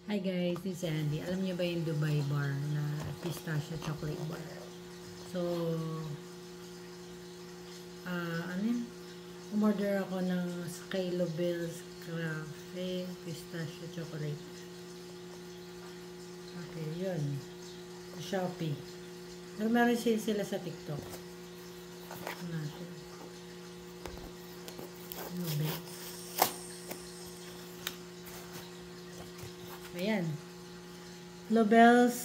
Hi guys, this is Andy. Alam niyo ba yung Dubai bar na pistachio chocolate bar? So, ano yun? Umorder ako ng Skylo Bills Cafe Pistachio Chocolate. Okay, yun. Sa Shopee. Pero meron sila sa TikTok. Ito natin. Ano ba? Ayan. Lobel's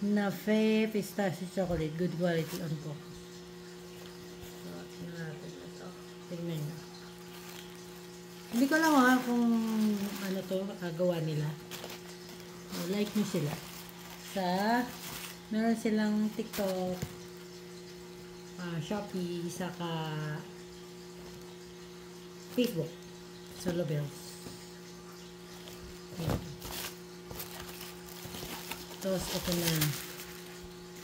Nafe Pistachio Chocolate. Good quality on focus. So, tingnan natin ito. Tingnan nyo. Hindi ko lang kung ano to, gawa nila. Like nyo sila. Meron silang TikTok, Shopee, saka Facebook. So, Lobels. Ayan. Tapos, ito na.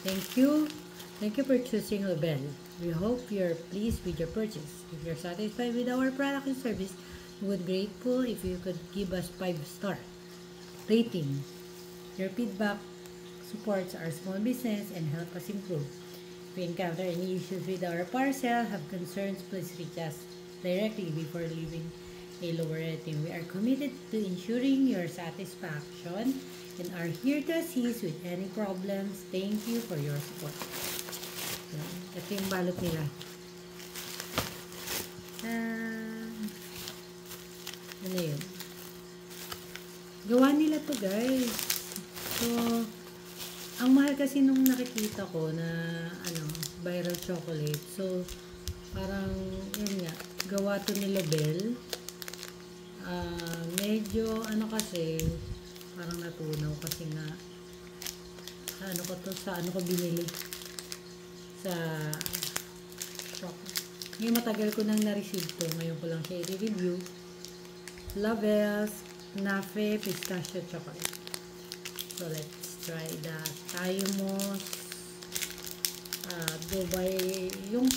Thank you. Thank you for choosing Lobel. We hope you're pleased with your purchase. If you're satisfied with our product and service, we would be grateful if you could give us 5-star rating. Your feedback supports our small business and help us improve. If you encounter any issues with our parcel, have concerns, please reach us directly before leaving a lower rating. We are committed to ensuring your satisfaction and are here to assist with any problems. Thank you for your support. Ito yung balot nila. Ano yun? Gawa nila to guys. So, ang mahal kasi nung nakikita ko na viral chocolate. So, parang yun nga, gawa to ni Lobel. Medyo kasi parang natunaw kasi nga sa ano ko binili sa shop. Ngayon matagal ko nang na-receive to. Ngayon ko lang siya i-review. Lobel's Nafe Pistachio Chocolate. So, let's try the Taimos Dubai, yung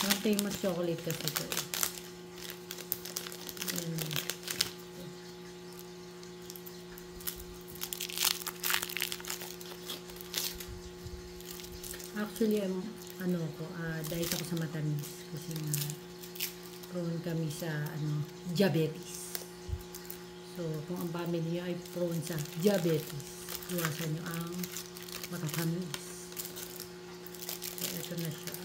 yung famous chocolate kasi ito. Actually, diet ako sa matamis kasi nga prone kami sa diabetes. So, kung ang family niyo ay prone sa diabetes, iwasan niyo ang matatamis. So, ito na siya.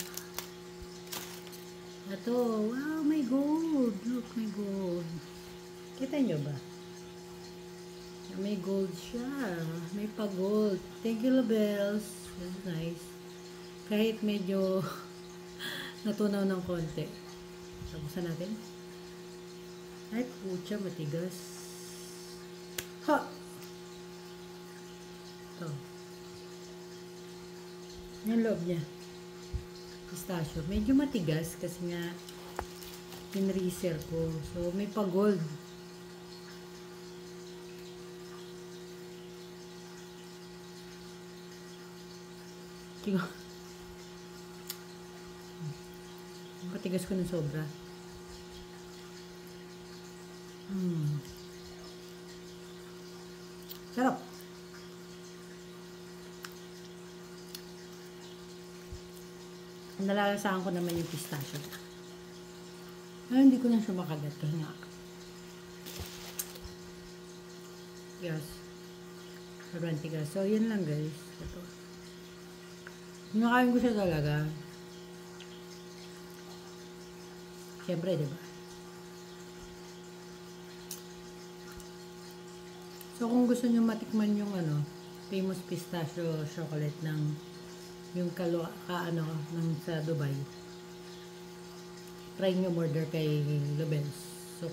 Ito, wow, may gold. Look, may gold. Kita niyo ba? May gold siya. May pa-gold. Thank you, Lobels. That's nice. Kahit medyo natunaw ng konti. Tapusan natin. Ay, pucha, matigas. Ha! Ito. Yung loob niya. Pistachio. Medyo matigas kasi nga pinreaser ko. So, may pa-gold. Tigo. Matigas ko ng sobra. Sarap. Nalalasahan ko naman yung pistachio. Ay, hindi ko na siya makagat kasi nga. Yes. Sobrang tigas. So, yun lang guys. Ito. Nakain ko siya talaga. Siyempre, diba? So, kung gusto nyo matikman yung famous pistachio chocolate ng yung ng sa Dubai, try nyo order kay Lobels. So,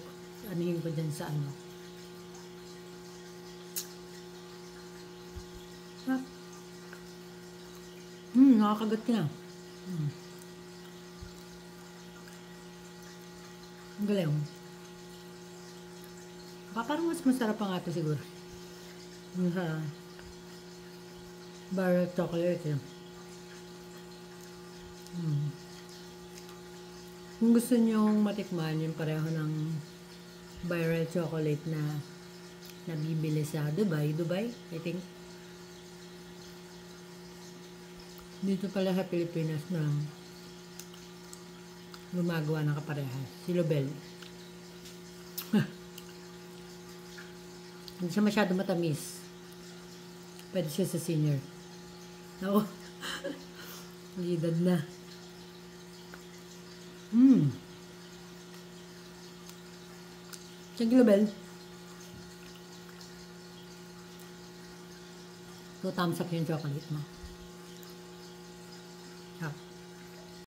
anuhin ko dyan sa nakakagat ka na. Ang galing. Parang mas masarap pa nga ito siguro. Yung sa bar chocolate. Kung gusto nyong matikman yung pareho ng viral chocolate na nabibili sa Dubai, I think. Dito pala sa Pilipinas na gumagawa ng kaparehas. Si Lobel. Hindi siya masyado matamis. Pwede siya sa senior. Ako. Gidad na. Thank you, Lobel. 2 thumbs up yung chocolate mo.